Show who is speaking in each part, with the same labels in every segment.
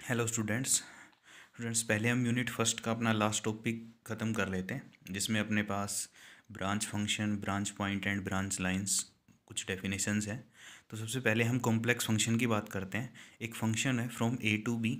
Speaker 1: Hello students पहले हम unit first का अपना लास्ट टॉपिक ख़त्म कर लेते हैं, जिसमें अपने पास branch function, branch point and branch lines कुछ डेफिनेशंस हैं। तो सबसे पहले हम कॉम्प्लेक्स फंक्शन की बात करते हैं। एक फंक्शन है फ्रॉम ए टू बी।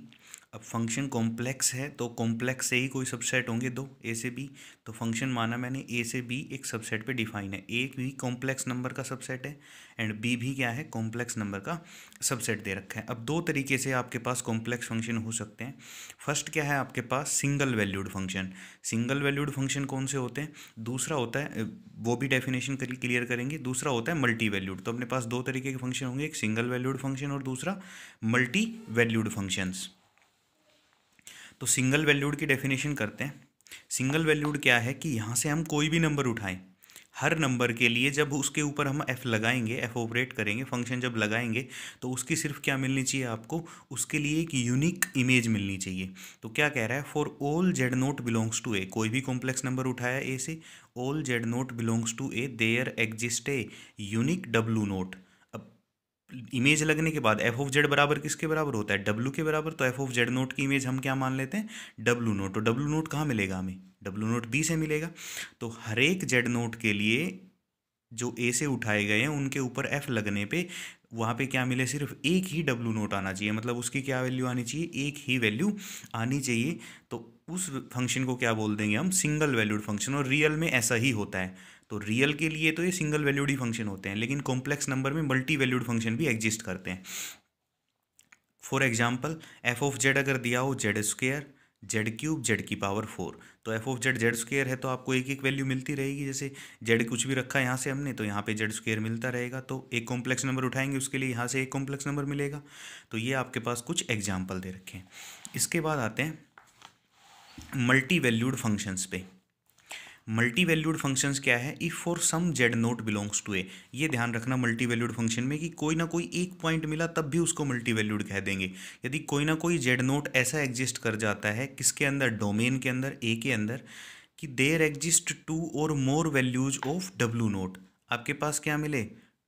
Speaker 1: अब फंक्शन कॉम्प्लेक्स है तो कॉम्प्लेक्स से ही कोई सबसेट होंगे, दो ए से बी। तो फंक्शन माना मैंने ए से बी एक सबसेट पे डिफाइन है। ए भी कॉम्प्लेक्स नंबर का सबसेट है एंड बी भी क्या है, कॉम्प्लेक्स नंबर का सबसेट दे रखा है। अब दो तरीके से आपके पास कॉम्प्लेक्स फंक्शन हो सकते हैं। फर्स्ट क्या है आपके पास, single valued function. Single valued function कौन से होते हैं? दूसरा होता है, वो भी डेफिनेशन क्लियर करेंगे। दूसरा होता है मल्टी वैल्यूड। तो अपने पास दो तरीके के फंक्शन होंगे, एक सिंगल वैल्यूड फंक्शन और दूसरा मल्टी वैल्यूड फंक्शंस। तो सिंगल वैल्यूड की डेफिनेशन करते हैं। सिंगल वैल्यूड क्या है कि यहाँ से हम कोई भी नंबर उठाएं, हर नंबर के लिए जब उसके ऊपर हम एफ लगाएंगे, एफ ऑपरेट करेंगे, फंक्शन जब लगाएंगे तो उसकी सिर्फ क्या मिलनी चाहिए आपको, उसके लिए एक यूनिक इमेज मिलनी चाहिए। तो क्या कह रहा है, for all z naught belongs to A. कोई भी कॉम्प्लेक्स नंबर उठाया ए से, all z naught belongs to A, there exist a unique डब्लू नोट। अब इमेज लगने के बाद एफ ऑफ जेड बराबर किसके बराबर होता है, डब्लू के बराबर। तो एफ ऑफ जेड नोट की इमेज हम क्या मान लेते हैं, डब्लू नोट। तो डब्लू नोट कहाँ मिलेगा हमें, डब्लू नोट बी से मिलेगा। तो हर एक जेड नोट के लिए जो ए से उठाए गए हैं उनके ऊपर एफ लगने पे वहाँ पे क्या मिले, सिर्फ एक ही डब्लू नोट आना चाहिए। मतलब उसकी क्या वैल्यू आनी चाहिए, एक ही वैल्यू आनी चाहिए। तो उस फंक्शन को क्या बोल देंगे हम, सिंगल वैल्यूड फंक्शन। और रियल में ऐसा ही होता है। तो रियल के लिए तो ये सिंगल वैल्यूड ही फंक्शन होते हैं, लेकिन कॉम्प्लेक्स नंबर में मल्टी वैल्यूड फंक्शन भी एग्जिस्ट करते हैं। For example, F of Z अगर दिया हो Z square, Z cube, Z की पावर 4। तो F of Z Z square है तो आपको एक एक वैल्यू मिलती रहेगी। जैसे जेड कुछ भी रखा है यहाँ से हमने, तो यहाँ पे जेड स्क्वेयर मिलता रहेगा। तो एक कॉम्प्लेक्स नंबर उठाएंगे उसके लिए यहाँ से एक कॉम्प्लेक्स नंबर मिलेगा। तो ये आपके पास कुछ एग्जाम्पल दे रखे हैं। इसके बाद आते हैं मल्टी वैल्यूड फंक्शंस पे। मल्टी वैल्यूड फंक्शंस क्या है, if for some z naught belongs to A. ये ध्यान रखना मल्टी वैल्यूड फंक्शन में कि कोई ना कोई एक पॉइंट मिला तब भी उसको मल्टी वैल्यूड कह देंगे। यदि कोई ना कोई जेड नोट ऐसा एग्जिस्ट कर जाता है, किसके अंदर, डोमेन के अंदर, ए के अंदर, कि देयर एग्जिस्ट टू और मोर वैल्यूज ऑफ डब्लू नोट। आपके पास क्या मिले,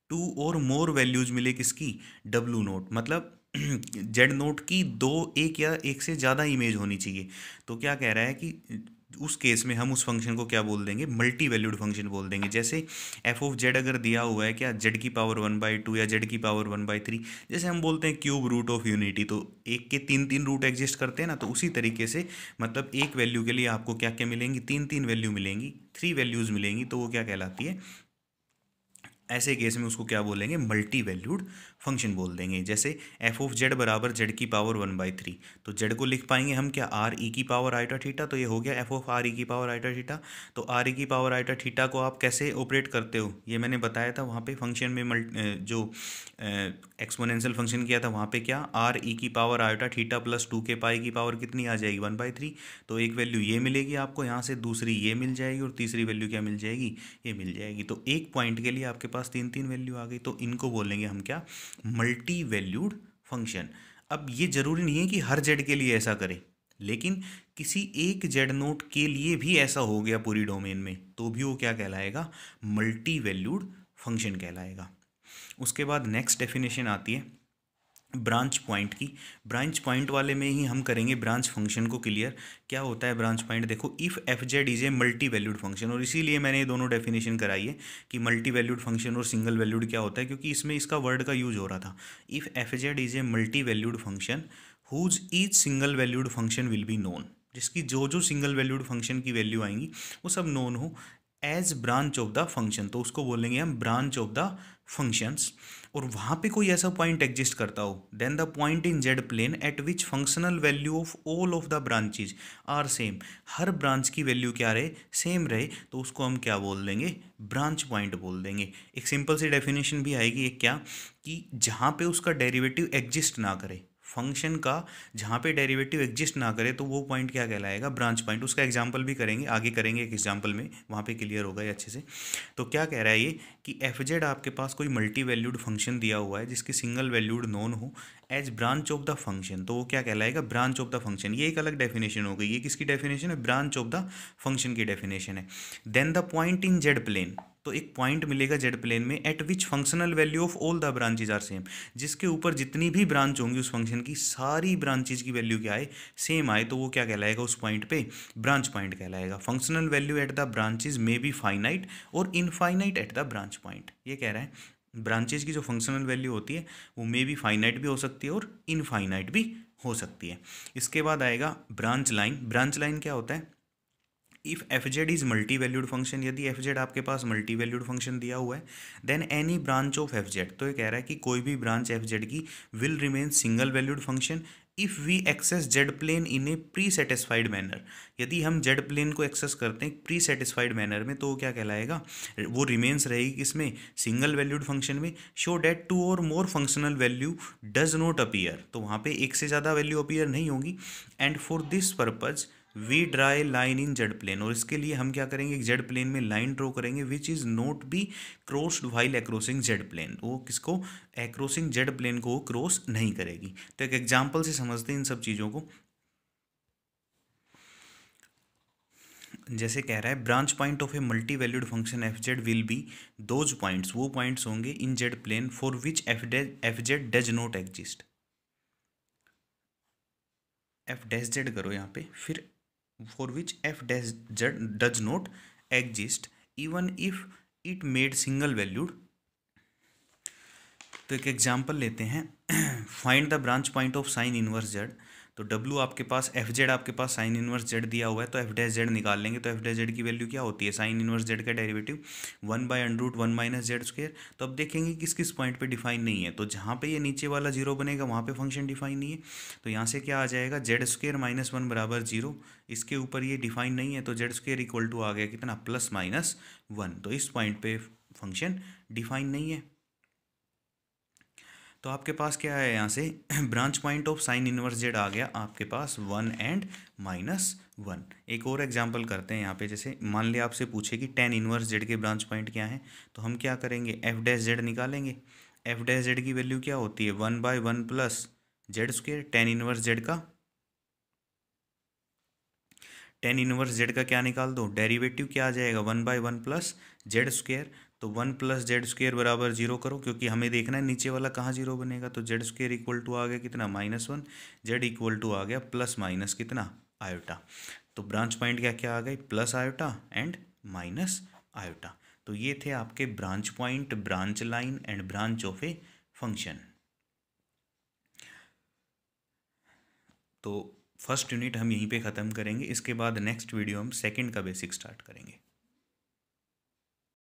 Speaker 1: टू और मोर वैल्यूज मिले किसकी, डब्लू नोट। मतलब जेड नोट की दो, एक या एक से ज़्यादा इमेज होनी चाहिए। तो क्या कह रहा है कि उस केस में हम उस फंक्शन को क्या बोल देंगे, मल्टी वैल्यूड फंक्शन बोल देंगे। जैसे एफ ऑफ जेड अगर दिया हुआ है क्या, जेड की पावर 1/2 या जेड की पावर 1/3। जैसे हम बोलते हैं क्यूब रूट ऑफ यूनिटी, तो एक के तीन तीन रूट एग्जिस्ट करते हैं ना। तो उसी तरीके से मतलब एक वैल्यू के लिए आपको क्या क्या मिलेंगी, तीन तीन वैल्यू मिलेंगी, थ्री वैल्यूज़ मिलेंगी। तो वो क्या कहलाती है, ऐसे केस में उसको क्या बोलेंगे, मल्टी वैल्यूड फंक्शन बोल देंगे। जैसे एफ ऑफ जेड बराबर जेड की पावर 1/3। तो जेड को लिख पाएंगे हम क्या, आर ई की पावर आइटा थीटा। तो ये हो गया एफ ऑफ आर ई की पावर आइटा थीटा। तो आर ई की पावर आइटा थीटा को आप कैसे ऑपरेट करते हो, ये मैंने बताया था वहाँ पे फंक्शन में जो एक्सपोनेंशियल फंक्शन किया था वहाँ पे क्या, आर ई की पावर आइटा थीटा प्लस 2 के पाई की पावर कितनी आ जाएगी, 1/3। तो एक वैल्यू ये मिलेगी आपको यहाँ से, दूसरी ये मिल जाएगी और तीसरी वैल्यू क्या मिल जाएगी, ये मिल जाएगी। तो एक पॉइंट के लिए आपके पास तीन तीन वैल्यू आ गई। तो इनको बोलेंगे हम क्या, मल्टी वैल्यूड फंक्शन। अब ये जरूरी नहीं है कि हर जेड के लिए ऐसा करें, लेकिन किसी एक जेड नोट के लिए भी ऐसा हो गया पूरी डोमेन में, तो भी वो क्या कहलाएगा, मल्टी वैल्यूड फंक्शन कहलाएगा। उसके बाद नेक्स्ट डेफिनेशन आती है ब्रांच पॉइंट की। ब्रांच पॉइंट वाले में ही हम करेंगे ब्रांच फंक्शन को क्लियर। क्या होता है ब्रांच पॉइंट, देखो, if F Z is a multi valued function. और इसीलिए मैंने ये दोनों डेफिनेशन कराई है कि मल्टी वैल्यूड फंक्शन और सिंगल वैल्यूड क्या होता है, क्योंकि इसमें इसका वर्ड का यूज हो रहा था। If F Z is a multi valued function whose each single valued function will be known. जिसकी जो जो सिंगल वैल्यूड फंक्शन की वैल्यू आएंगी वो सब नोन हो as branch of the function. तो उसको बोलेंगे हम ब्रांच ऑफ द फंक्शंस। और वहाँ पे कोई ऐसा पॉइंट एग्जिस्ट करता हो, then the point in Z plane at which functional value of all of the branches are same. हर ब्रांच की वैल्यू क्या रहे, सेम रहे, तो उसको हम क्या बोल देंगे, ब्रांच पॉइंट बोल देंगे। एक सिंपल सी डेफिनेशन भी आएगी, एक क्या, कि जहाँ पे उसका डेरिवेटिव एग्जिस्ट ना करे, फंक्शन का जहाँ पे डेरिवेटिव एग्जिस्ट ना करे, तो वो पॉइंट क्या कहलाएगा, ब्रांच पॉइंट। उसका एग्जांपल भी करेंगे, आगे करेंगे एक एग्जांपल में, वहाँ पे क्लियर होगा ये अच्छे से। तो क्या कह रहा है ये, कि एफ जेड आपके पास कोई मल्टी वैल्यूड फंक्शन दिया हुआ है जिसकी सिंगल वैल्यूड नोन हो as branch of the function, तो वो क्या कहलाएगा, ब्रांच ऑफ द फंक्शन। ये एक अलग डेफिनेशन हो गई। ये किसकी डेफिनेशन है, ब्रांच ऑफ द फंक्शन की डेफिनेशन है। Then the point in Z plane, तो एक पॉइंट मिलेगा जेड प्लेन में at which functional value of all the branches are same, जिसके ऊपर जितनी भी ब्रांच होंगी उस फंक्शन की सारी ब्रांचेज की वैल्यू क्या आए, सेम आए, तो वो क्या कहलाएगा उस पॉइंट पे, ब्रांच पॉइंट कहलाएगा। Functional value at the branches may be finite और infinite at the branch point. ये कह रहा है ब्रांचेज की जो फंक्शनल वैल्यू होती है वो मे बी फाइनाइट भी हो सकती है और इनफाइनाइट भी हो सकती है। इसके बाद आएगा ब्रांच लाइन। ब्रांच लाइन क्या होता है, if F Z is multi valued function, यदि एफ जेड आपके पास मल्टी वैल्यूड फंक्शन दिया हुआ है, then any branch of F Z, तो ये कह रहा है कि कोई भी ब्रांच एफ जेड की will remain single valued function if we access Z plane in a pre satisfied manner. यदि हम जेड प्लेन को एक्सेस करते हैं प्री सेटिस्फाइड मैनर में तो वो क्या कहलाएगा, वो रिमेन्स रहेगी किसमें, सिंगल वैल्यूड फंक्शन में। शो डैट टू और मोर functional value does not appear, तो वहाँ पे एक से ज़्यादा वैल्यू अपीयर नहीं होगी। And for this purpose we draw line in Z plane, और इसके लिए हम क्या करेंगे, जेड प्लेन में लाइन ड्रॉ करेंगे which is not be crossed while acrossing z plane, वो किसको, एक्रॉसिंग जेड प्लेन को क्रॉस नहीं करेगी। तो एक एग्जांपल से समझते हैं इन सब चीज़ों को। जैसे कह रहा है branch point of a multi valued function f z will be those points, वो पॉइंट्स होंगे in Z plane for which f z does not exist. F dash z करो यहाँ पे, फिर for which f dash z does not exist even if it made single valued. तो एक example लेते हैं, find the branch point of sine inverse z. तो डब्लू आपके पास, एफ जेड आपके पास साइन इनवर्स जेड दिया हुआ है, तो एफ डैश जेड निकाल लेंगे। तो एफ डैश जेड की वैल्यू क्या होती है, साइन इनवर्स जेड का डेरिवेटिव 1/√1 माइनस जेड स्क्वायर। तो अब देखेंगे किस किस पॉइंट पे डिफाइन नहीं है, तो जहाँ पे ये नीचे वाला जीरो बनेगा वहाँ पे फंक्शन डिफाइन नहीं है, तो यहाँ से क्या आ जाएगा, जेड स्क्वायर माइनस 1 बराबर जीरो। इसके ऊपर ये डिफाइन नहीं है, तो जेड स्क्वायर इक्वल टू आ गया कितना, +-1। तो इस पॉइंट पे फंक्शन डिफाइन नहीं है। तो आपके पास क्या है यहाँ से, branch point of sine inverse z आ गया आपके पास 1 एंड -1। एक और एग्जांपल करते हैं यहाँ पे, जैसे मान लिया आपसे पूछे कि टेन इनवर्स जेड के ब्रांच पॉइंट क्या है, तो हम क्या करेंगे, एफ डैश जेड निकालेंगे। एफ डैश जेड की वैल्यू क्या होती है, 1/1 plus Z square. Tan inverse Z का क्या निकाल दो, डेरिवेटिव क्या आ जाएगा, 1/1 प्लस जेड स्क्वेयर। तो 1 प्लस जेड स्क्वेयर बराबर जीरो करो, क्योंकि हमें देखना है नीचे वाला कहाँ जीरो बनेगा। तो जेड स्क्वेयर इक्वल टू आ गया कितना, -1। जेड इक्वल टू आ गया प्लस माइनस कितना, आयोटा। तो ब्रांच पॉइंट क्या क्या आ गई, plus iota and minus iota. तो ये थे आपके branch point, branch line and branch of a function. तो फर्स्ट यूनिट हम यहीं पे ख़त्म करेंगे, इसके बाद नेक्स्ट वीडियो हम सेकंड का बेसिक स्टार्ट करेंगे।